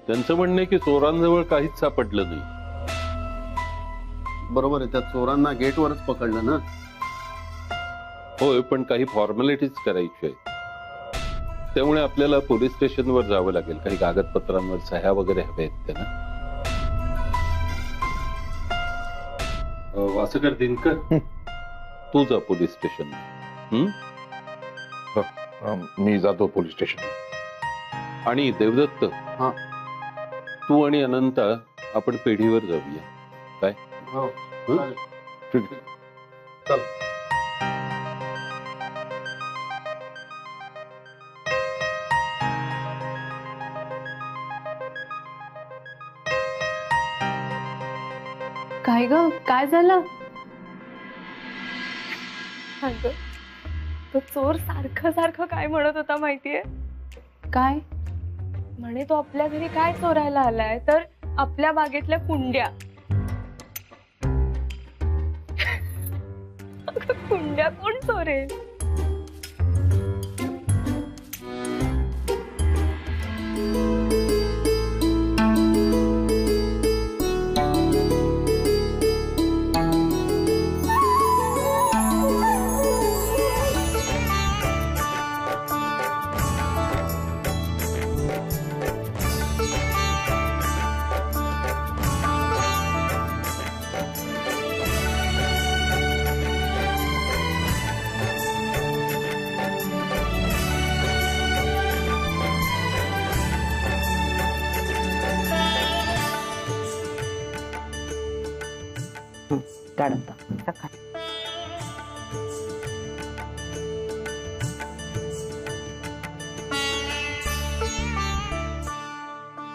त्यांचं म्हणणं आहे की चोरांजवळ काहीच सापडलं नाही. बरोबर आहे, त्या चोरांना गेटवरच पकडलं ना. होय, पण काही फॉर्मॅलिटीज करायची आहे. त्यामुळे आपल्याला पोलीस स्टेशनवर जावं लागेल. काही कागदपत्रांवर सह्या वगैरे हव्या आहेत त्यांना. वासकर दिनकर, तू जा पोलीस स्टेशन. मी जातो पोलीस स्टेशन. आणि देवदत्त, हा. तू आणि अनंता आपण पेढीवर जाऊया. काय? हो, ठीक. चल. काय ग, काय झालं? अगं, तो चोर सारखं सारखं काय म्हणत होता माहितीये? काय? म्हणे तो आपल्या घरी काय चोरायला आलाय, तर आपल्या बागेतल्या कुंड्या. अगं, कुंड्या कोण चोरेल?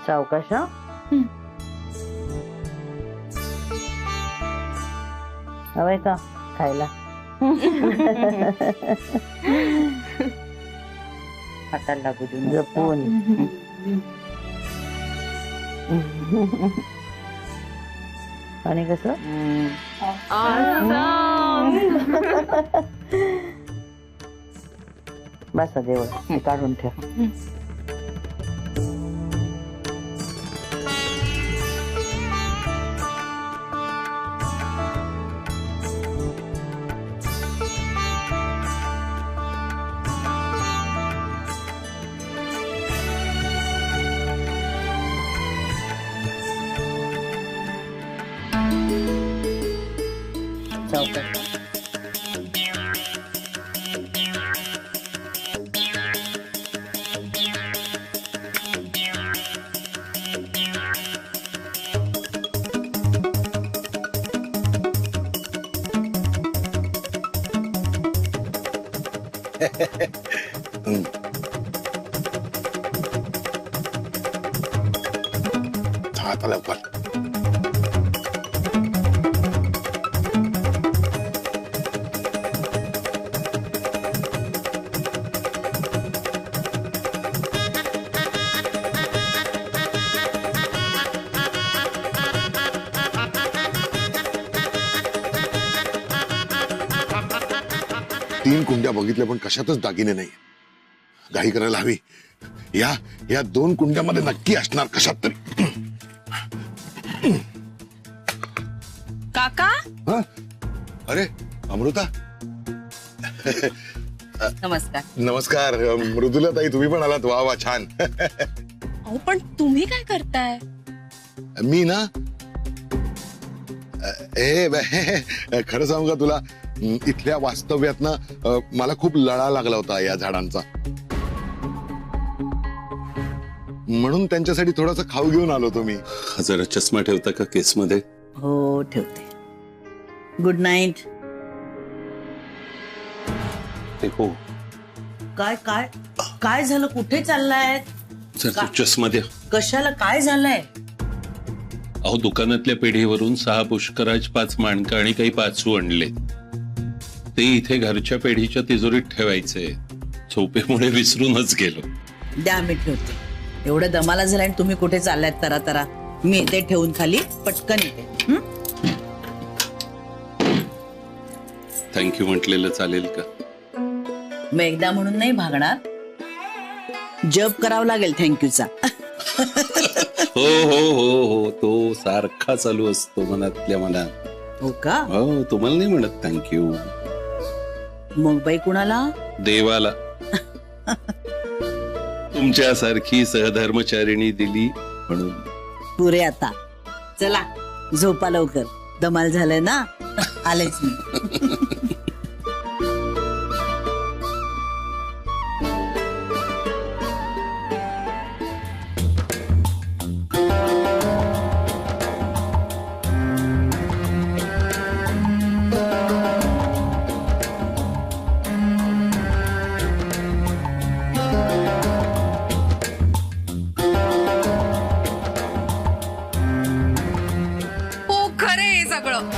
सावकाश हवंय का खायला? हाताला लागू देऊन जपून. आणि कसं बसा देवळ काढून ठेव. आता लवकर. तीन कुंड्या बघितल्या पण कशातच दागिने नाही. घाई करायला हवी. या दोन कुंड्यामध्ये नक्की असणार कशात तरी. काका, अरे अमृता, नमस्कार. नमस्कार. मृदुला ताई, तुम्ही पण आलात. वा वा, छान. अहो, पण तुम्ही काय करताय? मी ना खरं सांगू का तुला, इथल्या वास्तव्यात ना मला खूप लळा लागला होता या झाडांचा. म्हणून त्यांच्यासाठी थोडासा खाऊ घेऊन आलो तुम्ही. जरा चष्मा ठेवता का केस मध्ये? हो ठेवते. Good night. हो. काय काय काय झालं? कुठे चाललाय? सर, चष्मा द्या. कशाला? काय झालंय? अहो, दुकानातल्या पेढीवरून 6 पुष्कराज, 5 माणकं आणि काही पाचू आणले. ते इथे घरच्या पेढीच्या तिजोरीत ठेवायचे. झोपेमुळे विसरूनच गेलो. द्या, मी ठेवते. एवढं दमाला झालं आणि तुम्ही कुठे चाललायत? तरा तरा मी ते ठेवून खाली पटकन येते. थँक्यू म्हटलेलं चालेल का? मग एकदा म्हणून नाही भागणार. जप करावं लागेल थँक्यूचा. हो हो हो हो तो सारखा चालू असतो मनातल्या मनात. हो का? हो तुम्हाला नाही म्हणत थँक्यू, मग बाई कुणाला? देवाला. तुमच्यासारखी सहधर्मचारिणी दिली म्हणून. पुरे आता. चला झोपा लवकर, धमाल झालंय ना. आलेच मी. हो खरं हे सगळं.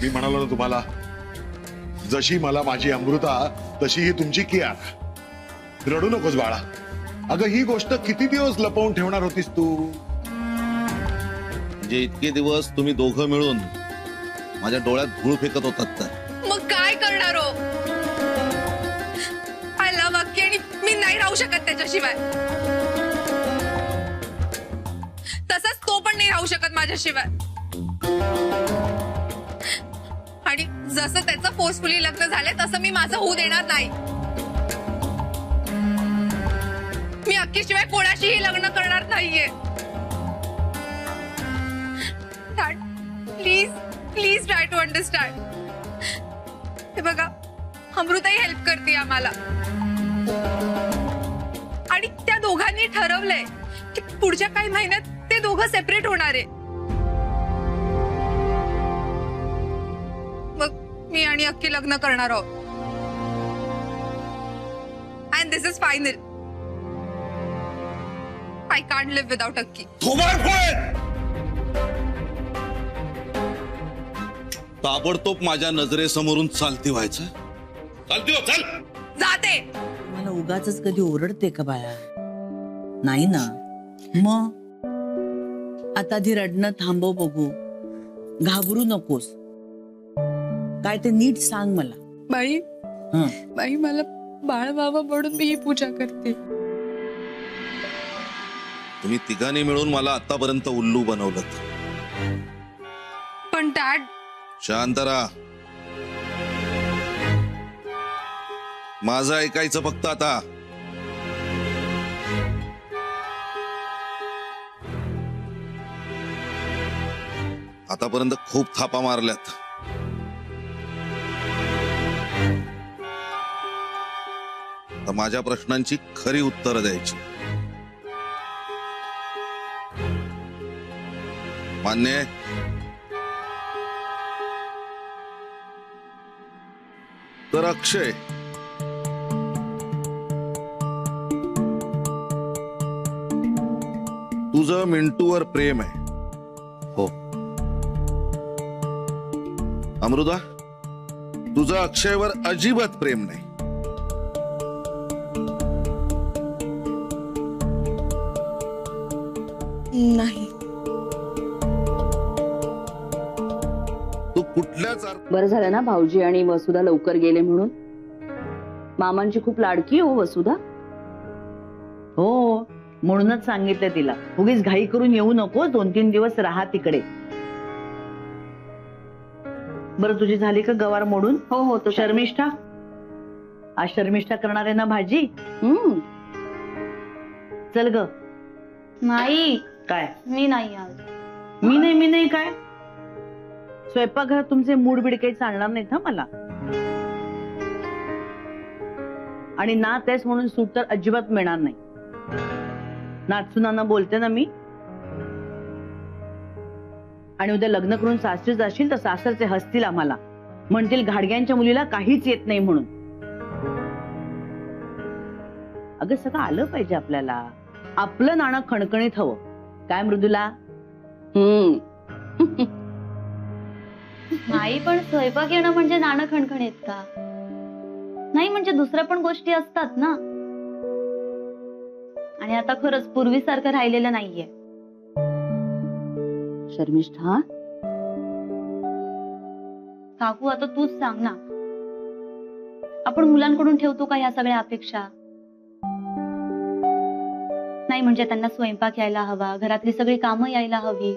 मी म्हणालो ना तुम्हाला, जशी मला माझी अमृता तशी ही तुमची किया. रडू नकोस बाळा. अगं ही गोष्ट किती दिवस लपवून ठेवणार होतीस तू? म्हणजे इतके दिवस तुम्ही दोघं मिळून माझ्या डोळ्यात धूळ फेकत होतात तर मग काय करणार हो? आय लव्ह अक्की आणि मी नाही राहू शकत त्याच्याशिवाय. तसंच तो पण नाही राहू शकत माझ्याशिवाय. आणि जसं त्याचं फोर्सफुली लग्न झालंय तसं मी माझं होऊ देणार नाही. मी अक्कीशिवाय कोणाशीही लग्न करणार नाहीये. Please please try to understand. हे बघा अमृताही हेल्प करते आम्हाला आणि त्या दोघांनी ठरवलंय की पुढच्या काही महिन्यात ते दोघं सेपरेट होणार आहे. मग मी आणि अक्की लग्न करणार आहोत. And this is final. I can't live without Akki. ताबडतोब माझ्या नजरेसमोरून चालती व्हायचं. चालती हो, चल. जाते. मला उगाच कधी ओरडते का बाळा? नाही ना. मग आता आधी रडणं थांबव बघू. घाबरू नकोस. काय ते नीट सांग मला. बाई हं. बाई मला बाळ व्हावं म्हणून मी ही पूजा करते. तुम्ही तिघांनी मिळून मला आतापर्यंत उल्लू बनवलं. पण डॅड शांत राहा. माझं ऐकायचं फक्त आता. आतापर्यंत खूप थापा मारल्यात. आता माझ्या प्रश्नांची खरी उत्तरं द्यायची. मान्य आहे? तर अक्षय, तुझं मिंटूवर प्रेम आहे. हो. अमृता, तुझं अक्षयवर अजिबात प्रेम नाही. नाही. तू कुठल्याच बरं झालं ना भाऊजी आणि वसुधा लवकर गेले म्हणून. मामांची खूप लाडकी हो वसुधा. हो म्हणूनच सांगितलं तिला, उगीच घाई करून येऊ नको. 2-3 दिवस राहा तिकडे. बरं तुझी झाली का गवार मोडून? हो हो तो शर्मिष्ठा, आज शर्मिष्ठा करणार आहे ना भाजी? चल ग. नाही काय मी नाही आज. मी नाही काय? स्वयंपाकघरात तुमचे मूड बीड काही चालणार नाहीत हा मला. आणि ना तेच म्हणून सूट तर अजिबात मिळणार नाही. नाचुनांना बोलते ना मी. आणि उद्या लग्न करून सासरी जाशील तर सासरचे हसतील आम्हाला, म्हणतील घाडग्यांच्या मुलीला काहीच येत नाही म्हणून. अगं सगळं आलं पाहिजे आपल्याला. आपलं नाणं खणखणीत हवं. काय मृदुला? नाही पण स्वयंपाक येणं म्हणजे नाणं खणखणीत का? नाही म्हणजे दुसऱ्या पण गोष्टी असतात ना. आणि आता खरंच पूर्वीसारखं राहिलेलं नाहीये. शर्मिष्ठा काकू आता तूच सांग ना, आपण मुलांकडून ठेवतो का ह्या सगळ्या अपेक्षा? नाही म्हणजे त्यांना स्वयंपाक यायला हवा, घरातली सगळी कामं यायला हवी.